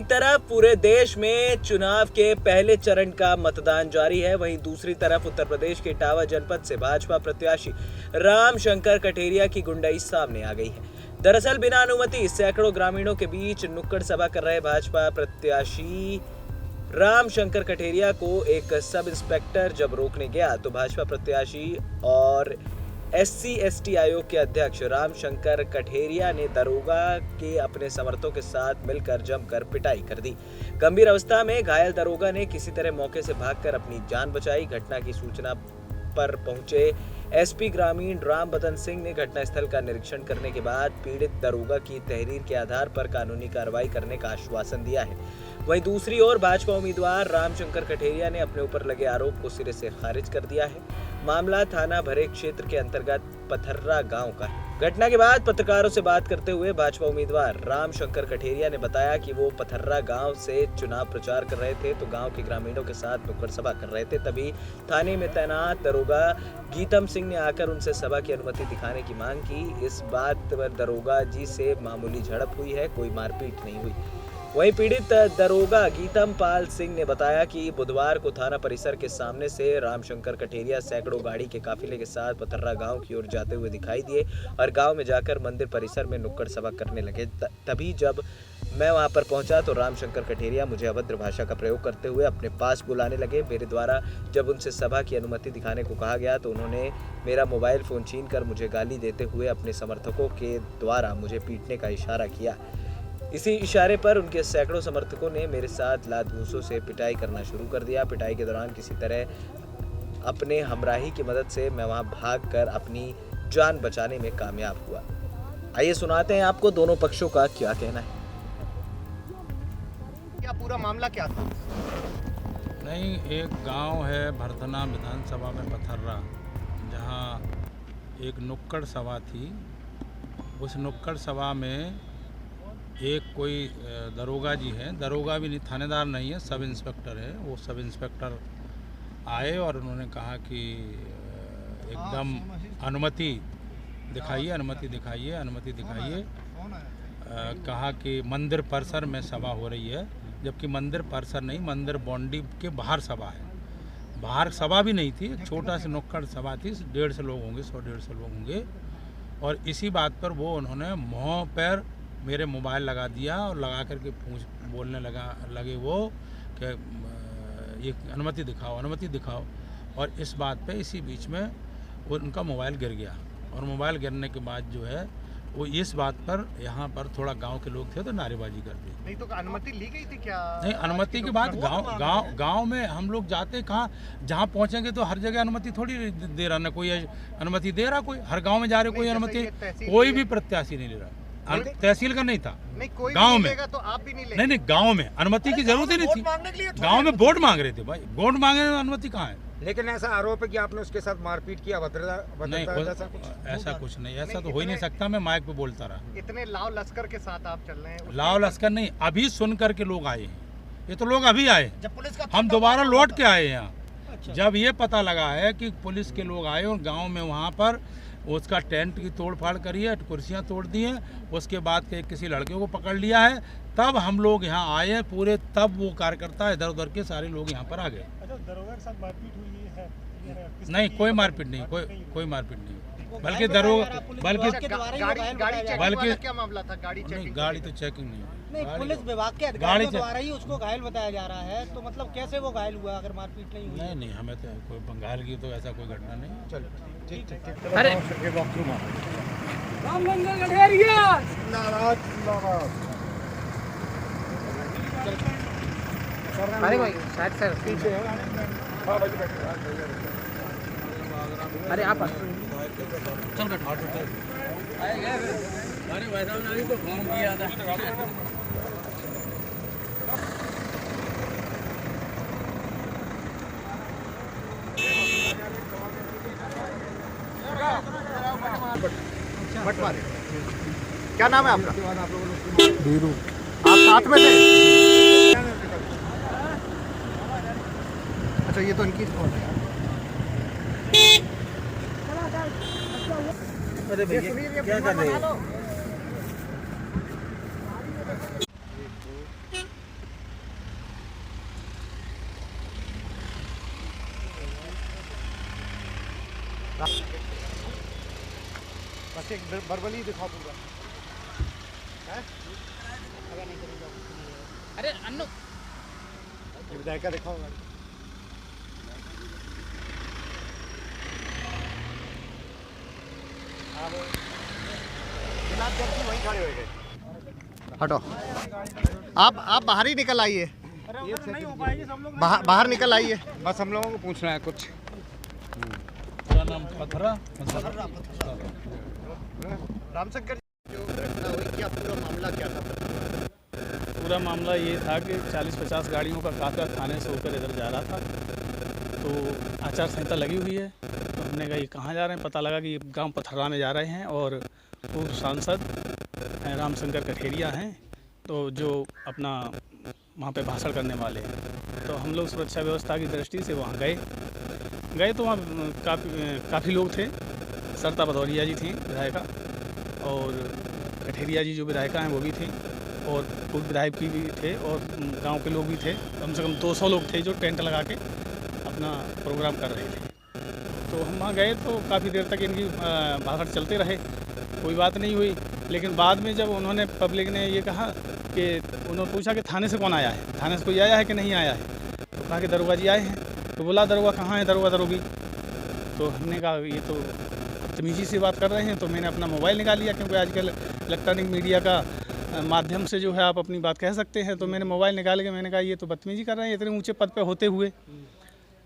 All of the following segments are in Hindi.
एक तरफ पूरे देश में चुनाव के पहले चरण का मतदान जारी है, वहीं दूसरी तरफ उत्तर प्रदेश के इटावा जनपद से भाजपा प्रत्याशी राम शंकर कठेरिया की गुंडाई सामने आ गई है। दरअसल बिना अनुमति सैकड़ों ग्रामीणों के बीच नुक्कड़ सभा कर रहे भाजपा प्रत्याशी राम शंकर कठेरिया को एक सब इंस्पेक्टर जब रोकने गया तो भाजपा प्रत्याशी और SC/ST आयोग के अध्यक्ष राम शंकर कठेरिया ने दरोगा के अपने समर्थकों के साथ मिलकर जमकर पिटाई कर दी। गंभीर अवस्था में घायल दरोगा ने किसी तरह मौके से भागकर अपनी जान बचाई। घटना की सूचना पर पहुंचे SP ग्रामीण राम बदन सिंह ने घटनास्थल का निरीक्षण करने के बाद पीड़ित दरोगा की तहरीर के आधार पर कानूनी कार्रवाई करने का आश्वासन दिया है। वहीं दूसरी ओर भाजपा उम्मीदवार राम शंकर कठेरिया ने अपने ऊपर लगे आरोप को सिरे से खारिज कर दिया है। मामला थाना भरे क्षेत्र के अंतर्गत पथर्रा गांव का है। घटना के बाद पत्रकारों से बात करते हुए भाजपा उम्मीदवार राम शंकर कठेरिया ने बताया कि वो पथर्रा गांव से चुनाव प्रचार कर रहे थे तो गांव के ग्रामीणों के साथ नुक्कड़ सभा कर रहे थे। तभी थाने में तैनात दरोगा गीतम सिंह ने आकर उनसे सभा की अनुमति दिखाने की मांग की। इस बात पर दरोगा जी से मामूली झड़प हुई है, कोई मारपीट नहीं हुई। वहीं पीड़ित दरोगा गीतम पाल सिंह ने बताया कि बुधवार को थाना परिसर के सामने से रामशंकर कठेरिया सैकड़ों गाड़ी के काफिले के साथ पथर्रा गांव की ओर जाते हुए दिखाई दिए और गांव में जाकर मंदिर परिसर में नुक्कड़ सभा करने लगे। तभी जब मैं वहां पर पहुंचा तो रामशंकर कठेरिया मुझे अभद्र भाषा का प्रयोग करते हुए अपने पास बुलाने लगे। मेरे द्वारा जब उनसे सभा की अनुमति दिखाने को कहा गया तो उन्होंने मेरा मोबाइल फोन छीनकर मुझे गाली देते हुए अपने समर्थकों के द्वारा मुझे पीटने का इशारा किया। इसी इशारे पर उनके सैकड़ों समर्थकों ने मेरे साथ लात घूंसों से पिटाई करना शुरू कर दिया। पिटाई के दौरान किसी तरह अपने हमराही की मदद से मैं वहां भागकर अपनी जान बचाने में कामयाब हुआ। आइए सुनाते हैं आपको दोनों पक्षों का क्या कहना है। क्या पूरा मामला क्या था? नहीं, एक गांव है भरथना विधानसभा में पथर्रा, जहां एक नुक्कड़ सभा थी। उस नुक्कड़ सभा में एक कोई दरोगा जी है, दरोगा भी नहीं, थानेदार नहीं है, सब इंस्पेक्टर है। वो सब इंस्पेक्टर आए और उन्होंने कहा कि एकदम अनुमति दिखाइए। कहा कि मंदिर परिसर में सभा हो रही है, जबकि मंदिर परिसर नहीं, मंदिर बाउंड्री के बाहर सभा है। बाहर सभा भी नहीं थी, एक छोटा सा नुक्कड़ सभा थी, 150 लोग होंगे, 100-150 लोग होंगे। और इसी बात पर वो उन्होंने मुँह पर मेरे मोबाइल लगा दिया और लगा करके बोलने लगे वो कि ये अनुमति दिखाओ। और इस बात पे इसी बीच में उनका मोबाइल गिर गया और मोबाइल गिरने के बाद जो है वो इस बात पर यहाँ पर थोड़ा गांव के लोग थे तो नारेबाजी कर दी। नहीं तो अनुमति ली गई थी क्या? नहीं, अनुमति के बाद गांव में हम लोग जाते कहाँ, जहाँ पहुँचेंगे तो हर जगह अनुमति थोड़ी दे रहा, ना कोई अनुमति दे रहा, कोई हर गाँव में जा रहे कोई अनुमति, कोई भी प्रत्याशी नहीं ले रहा। तहसील का नहीं था, नहीं कोई गांव में तो आप भी नहीं ले। नहीं, गांव में अनुमति की जरूरत ही नहीं थी। गांव में वोट मांग रहे थे भाई, वोट मांगने में अनुमति कहाँ है? लेकिन ऐसा आरोप है कि आपने उसके साथ मारपीट किया, नहीं, ऐसा कुछ नहीं, ऐसा तो हो ही नहीं सकता। मैं माइक पे बोलता रहा। इतने लाव लश्कर के साथ आप चल रहे हैं? लाव लश्कर नहीं, अभी सुन करके लोग आए हैं। ये तो लोग अभी आए, हम दोबारा लौट के आए यहाँ। जब ये पता लगा है कि पुलिस के लोग आए और गाँव में वहाँ पर उसका टेंट की तोड़ फाड़ करी है, कुर्सियाँ तोड़ दी हैं, उसके बाद किसी लड़के को पकड़ लिया है, तब हम लोग यहाँ आए हैं पूरे। तब वो कार्यकर्ता इधर उधर के सारे लोग यहाँ पर आ गए। अच्छा, दरोगा के साथ मारपीट हुई है? नहीं, कोई मारपीट नहीं, कोई मारपीट नहीं, बल्कि दरोगा बल्कि क्या मामला था? गाड़ी तो चेकिंग नहीं, पुलिस विभाग के अधिकारियों द्वारा ही उसको घायल बताया जा रहा है। तो मतलब कैसे वो घायल हुआ अगर मारपीट नहीं हुई? नहीं, हमें तो कोई बंगाल की तो ऐसा कोई घटना नहीं। चलो ठीक। अरे राम शंकर कठेरिया अरे भाई शायद सर पीछे अरे आप चल अरे वैसा नहीं तो फोन किया था। बटवारे। क्या नाम है आपका? बीरू। आप साथ में थे? अच्छा, ये तो इनकी फोन है। अरे भैया क्या कर रहे हो? एक बर्बली दिखाओ पूरा। अरे अन्नू ये विधायक का दिखाओ गाड़ी। बिना जब की वहीं खड़े हो गए। हटो, आप बाहर ही निकल आइए। नहीं हो पाएगी सब लोग। बाहर निकल आइए। बस हम लोगों को पूछना है कुछ। क्या नाम पथरा रामशंकर जी, जो घटना हुई, क्या पूरा मामला क्या था? पूरा मामला ये था कि 40-50 गाड़ियों का काफ़िला थाने से होकर इधर जा रहा था, तो आचार संहिता लगी हुई है। तो हमने कहा ये कहाँ जा रहे हैं, पता लगा कि ये गांव पथरा में जा रहे हैं और पूर्व सांसद रामशंकर कठेरिया हैं, तो जो अपना वहाँ पे भाषण करने वाले हैं। तो हम लोग सुरक्षा व्यवस्था की दृष्टि से वहाँ गए तो वहाँ काफ़ी लोग थे। सरता भदौरिया जी थी विधायिका, और कठेरिया जी जो विधायिका हैं वो भी थी, और पूर्व विधायक भी थे, और गांव के लोग भी थे। कम से कम 200 लोग थे जो टेंट लगा के अपना प्रोग्राम कर रहे थे। तो हम वहाँ गए तो काफ़ी देर तक इनकी भागड़ चलते रहे, कोई बात नहीं हुई। लेकिन बाद में जब उन्होंने, पब्लिक ने ये कहा कि उन्होंने पूछा कि थाने से कौन आया है, थाने से कोई आया है कि नहीं आया है, तो कहा कि दरोगा जी आए हैं। तो बोला दरोगा कहाँ है, दरोगा दरोगी। तो हमने कहा ये तो बदतमीजी से बात कर रहे हैं। तो मैंने अपना मोबाइल निकाल लिया, क्योंकि आजकल इलेक्ट्रॉनिक मीडिया का माध्यम से जो है आप अपनी बात कह सकते हैं। तो मैंने मोबाइल निकाल के मैंने कहा ये तो बदतमीजी कर रहे हैं इतने ऊंचे पद पे होते हुए।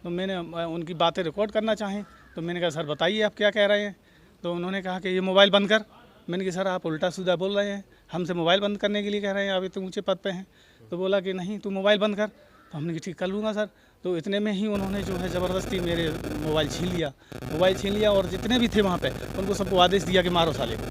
तो मैंने उनकी बातें रिकॉर्ड करना चाहें, तो मैंने कहा सर बताइए आप क्या कह रहे हैं। तो उन्होंने कहा कि ये मोबाइल बंद कर। मैंने कहा सर आप उल्टा सीधा बोल रहे हैं, हमसे मोबाइल बंद करने के लिए कह रहे हैं, आप इतने ऊँचे पद पे हैं। तो बोला कि नहीं तू मोबाइल बंद कर। तो हमने कहा ठीक कर लूँगा सर। तो इतने में ही उन्होंने जो है ज़बरदस्ती मेरे मोबाइल छीन लिया, और जितने भी थे वहाँ पे उनको सबको आदेश दिया कि मारो साले को।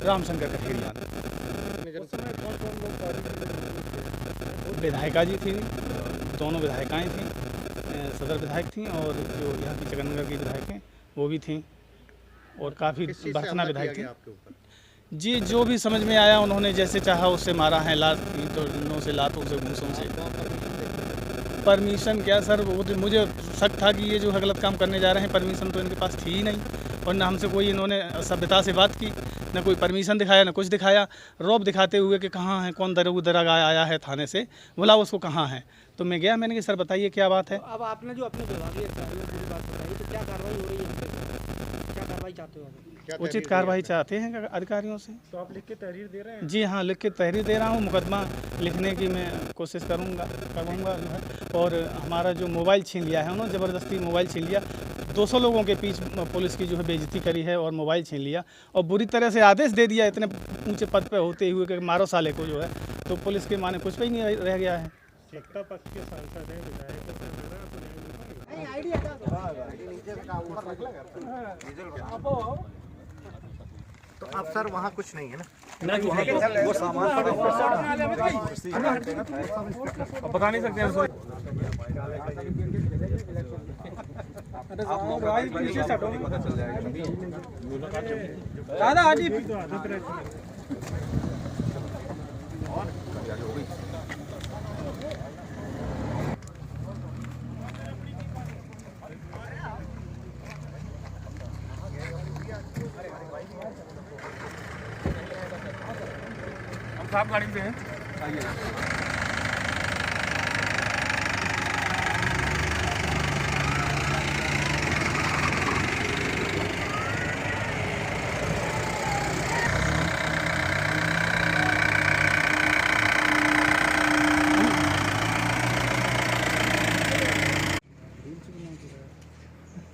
रामशंकर कठेरिया ने। विधायिका जी थी, दोनों विधायिकाएँ थीं, सदर विधायक थीं, और जो यहाँ की जगनगर की विधायक हैं वो भी थीं, और काफ़ी बर्तना विधायक थी। जी जो भी समझ में आया उन्होंने जैसे चाहा उससे मारा है, लातों से, लातों से, घूसों से। परमिशन क्या सर, वो तो मुझे शक था कि ये जो है गलत काम करने जा रहे हैं। परमिशन तो इनके पास थी ही नहीं, और ना हमसे कोई इन्होंने सभ्यता से बात की, ना कोई परमिशन दिखाया, ना कुछ दिखाया। रौब दिखाते हुए कि कहाँ है, कौन दरोगा आया है थाने से, बोला उसको कहाँ है। तो मैं गया, मैंने कहा सर बताइए क्या बात है। अब आपने जो अपने विभागीय अधिकारियों को बात बताई, तो क्या कार्रवाई हो रही है, क्या कार्रवाई चाहते हो? उचित कार्रवाई चाहते हैं अधिकारियों से। तो आप लिख के तहरीर दे रहे हैं? जी हाँ, लिख के तहरीर दे रहा हूँ। मुकदमा लिखने की मैं कोशिश करूँगा जो है। और हमारा जो मोबाइल छीन लिया है उन्होंने, ज़बरदस्ती मोबाइल छीन लिया। 200 लोगों के बीच पुलिस की जो है बेइज्जती करी है, और मोबाइल छीन लिया, और बुरी तरह से आदेश दे दिया इतने ऊंचे पद पे होते हुए कि मारो साले को जो है। तो पुलिस के माने कुछ भी नहीं रह गया है। सत्ता पक्ष के सांसद हैं, विधायक तो आप सर वहाँ कुछ नहीं है ना? वो सामान बता नहीं सकते हैं। हम साहब गाड़ी पे हैं, आइए।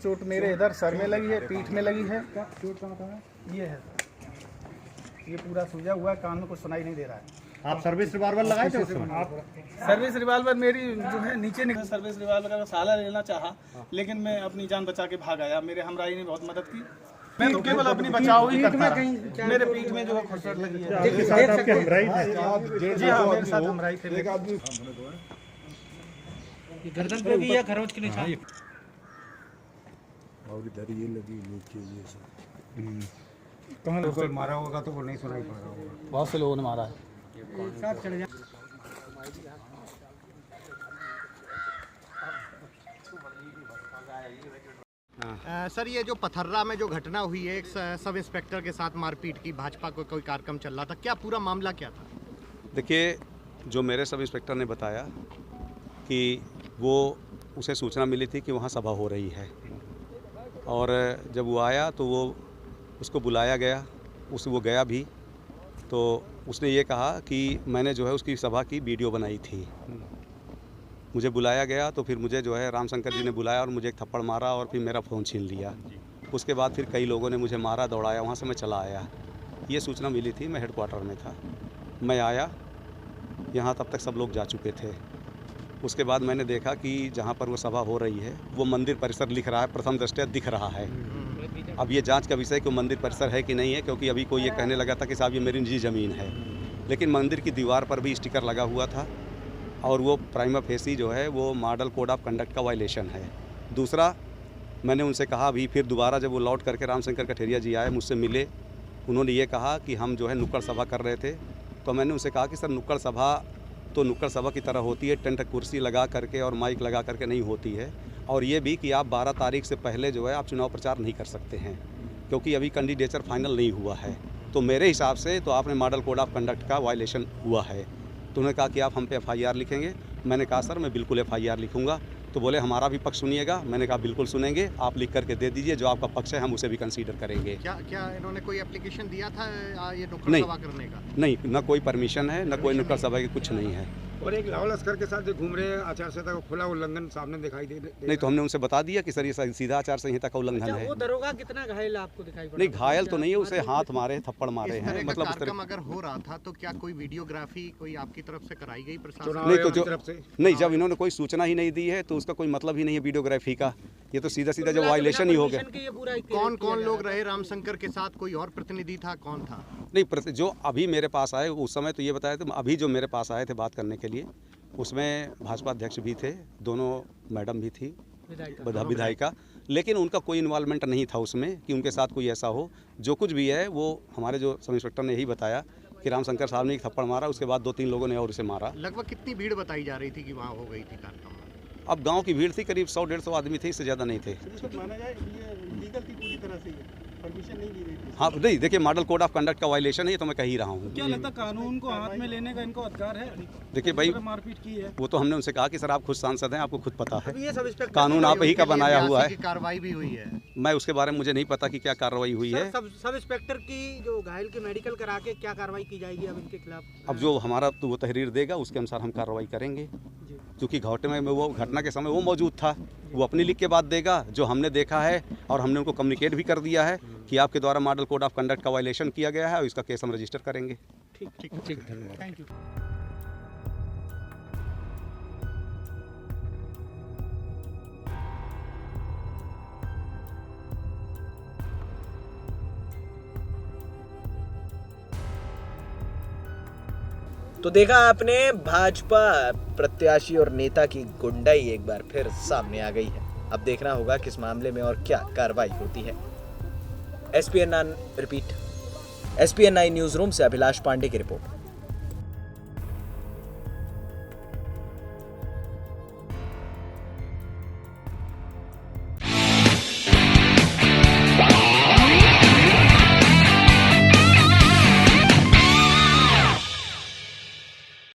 चोट मेरे इधर सर में लगी है, पीठ में लगी है। चोट कहाँ था? ये है, ये पूरा सूजा हुआ है, कान में कुछ सुनाई नहीं दे रहा है। आप सर्विस रिवॉल्वर लगाए थे उस समय? सर्विस रिवॉल्वर मेरी जो है नीचे निकल, सर्विस रिवॉल्वर का साला लेना चाहा, लेकिन मैं अपनी जान बचा के भाग आया। मेरे हमराही ने बहुत मदद की। मैं तो केवल अपनी बचाव ही करता रहा। मेरे पीठ में जो है खुरसट लगी है। आपके साथ आपके हमराही थे? जी हाँ, मेरे साथ हमराही थे। गर्दन पे भी या खरोच के निशान? और इधर ये लगी नीचे ये सब। कहाँ लोग मारा होगा तो वो नहीं सुनाई पा रहा होगा। बहुत से लोगों ने मारा है। साथ चले जा। सर ये जो पथर्रा में जो घटना हुई है, एक सब इंस्पेक्टर के साथ मारपीट की, भाजपा को कोई कार्यक्रम चल रहा था, क्या पूरा मामला क्या था? देखिए, जो मेरे सब इंस्पेक्टर ने बताया कि वो उसे सूचना मिली थी कि वहाँ सभा हो रही है, और जब वो आया तो वो उसको बुलाया गया, वो गया भी, तो उसने ये कहा कि मैंने जो है उसकी सभा की वीडियो बनाई थी। मुझे बुलाया गया तो फिर मुझे जो है रामशंकर जी ने बुलाया और मुझे एक थप्पड़ मारा और फिर मेरा फ़ोन छीन लिया। उसके बाद फिर कई लोगों ने मुझे मारा, दौड़ाया, वहाँ से मैं चला आया। ये सूचना मिली थी, मैं हेडक्वार्टर में था। मैं आया यहाँ, तब तक सब लोग जा चुके थे। उसके बाद मैंने देखा कि जहाँ पर वो सभा हो रही है वो मंदिर परिसर लिख रहा है, प्रथम दृष्टया दिख रहा है। अब ये जांच का विषय कि मंदिर परिसर है कि नहीं है, क्योंकि अभी कोई ये कहने लगा था कि साहब ये मेरी निजी ज़मीन है, लेकिन मंदिर की दीवार पर भी स्टिकर लगा हुआ था और वो प्राइमा फेसी जो है वो मॉडल कोड ऑफ कंडक्ट का वायलेशन है। दूसरा, मैंने उनसे कहा अभी फिर दोबारा जब वो लौट करके रामशंकर कठेरिया जी आए, मुझसे मिले, उन्होंने ये कहा कि हम जो है नुक्कड़ सभा कर रहे थे। तो मैंने उनसे कहा कि सर नुक्कड़ सभा तो नुक्कड़ सभा की तरह होती है, टेंट कुर्सी लगा करके और माइक लगा करके नहीं होती है, और ये भी कि आप 12 तारीख से पहले जो है आप चुनाव प्रचार नहीं कर सकते हैं, क्योंकि अभी कैंडिडेचर फाइनल नहीं हुआ है। तो मेरे हिसाब से तो आपने मॉडल कोड ऑफ कंडक्ट का वायलेशन हुआ है। तो उन्होंने कहा कि आप हम पे FIR लिखेंगे। मैंने कहा सर मैं बिल्कुल FIR लिखूंगा। तो बोले हमारा भी पक्ष सुनिएगा। मैंने कहा बिल्कुल सुनेंगे, आप लिख करके दे दीजिए, जो आपका पक्ष है हम उसे भी कंसीडर करेंगे। क्या इन्होंने कोई एप्लीकेशन दिया था ये नुक्कड़ सभा करने का? नहीं, न कोई परमिशन है, न कोई नुक्कड़ सभा की कुछ नहीं है। और एक लाहौल लश्कर के साथ जो घूम रहे हैं, आचार संहिता का खुला उल्लंघन सामने दिखाई दे नहीं, तो हमने उनसे बता दिया कि सर ये सीधा आचार संहिता का उल्लंघन है। वो दरोगा कितना घायल आपको दिखाई पड़ा? नहीं, घायल तो नहीं है, उसे हाथ मारे, थप्पड़ मारे हैं। मतलब कार्यक्रम अगर हो रहा था तो क्या कोई वीडियोग्राफी कोई आपकी तरफ से कराई गई प्रशासन? नहीं, तो जो नहीं, जब इन्होंने कोई सूचना ही नहीं दी है तो उसका कोई मतलब ही नहीं है वीडियोग्राफी का। ये तो सीधा सीधा जो वायलेशन ही हो गया। कौन कौन लोग रहे रामशंकर के साथ? कोई और प्रतिनिधि था? कौन था? नहीं, जो अभी मेरे पास आए उस समय तो ये बताया था। अभी जो मेरे पास आए थे बात करने के लिए, उसमें भाजपा अध्यक्ष भी थे, दोनों मैडम भी थी, विधायिका, लेकिन उनका कोई इन्वॉल्वमेंट नहीं था उसमें कि उनके साथ कोई ऐसा हो। जो कुछ भी है वो हमारे जो सब इंस्पेक्टर ने यही बताया कि रामशंकर साहब ने एक थप्पड़ मारा, उसके बाद 2-3 लोगों ने और उसे मारा। लगभग कितनी भीड़ बताई जा रही थी कि वहाँ हो गई थी कार्यक्रम? अब गांव की भीड़ थी, करीब 100-150 आदमी थे, इससे ज़्यादा नहीं थे। माना जाए ये लीगल थी पूरी तरह से, परमिशन नहीं दी गई थी। हाँ, नहीं, देखिए मॉडल कोड ऑफ कंडक्ट का वायलेशन है, ये तो मैं कह ही रहा हूँ। क्या लगता है कानून को हाथ में लेने का इनको अधिकार है? देखिए भाई, मारपीट की है वो तो हमने उनसे कहा कि सर आप खुद सांसद हैं, आपको खुद पता है, ये सब इंस्पेक्टर कानून आप ही का बनाया हुआ है। कार्रवाई भी हुई है, मैं उसके बारे में मुझे नहीं पता कि क्या कार्रवाई हुई है। सब इंस्पेक्टर की जो घायल की मेडिकल करा के क्या कार्रवाई की जाएगी अब इनके खिलाफ? अब जो हमारा तो वो तहरीर देगा उसके अनुसार हम कार्रवाई करेंगे, क्योंकि घाटे में वो घटना के समय वो मौजूद था। वो अपनी लिख के बात देगा जो हमने देखा है, और हमने उनको कम्युनिकेट भी कर दिया है कि आपके द्वारा मॉडल कोड ऑफ कंडक्ट का वायलेशन किया गया है और इसका केस हम रजिस्टर करेंगे। ठीक, धन्यवाद, थैंक यू। तो देखा आपने, भाजपा प्रत्याशी और नेता की गुंडाई एक बार फिर सामने आ गई है। अब देखना होगा किस मामले में और क्या कार्रवाई होती है। SPN9 न्यूज़ रूम से अभिलाष पांडे की रिपोर्ट।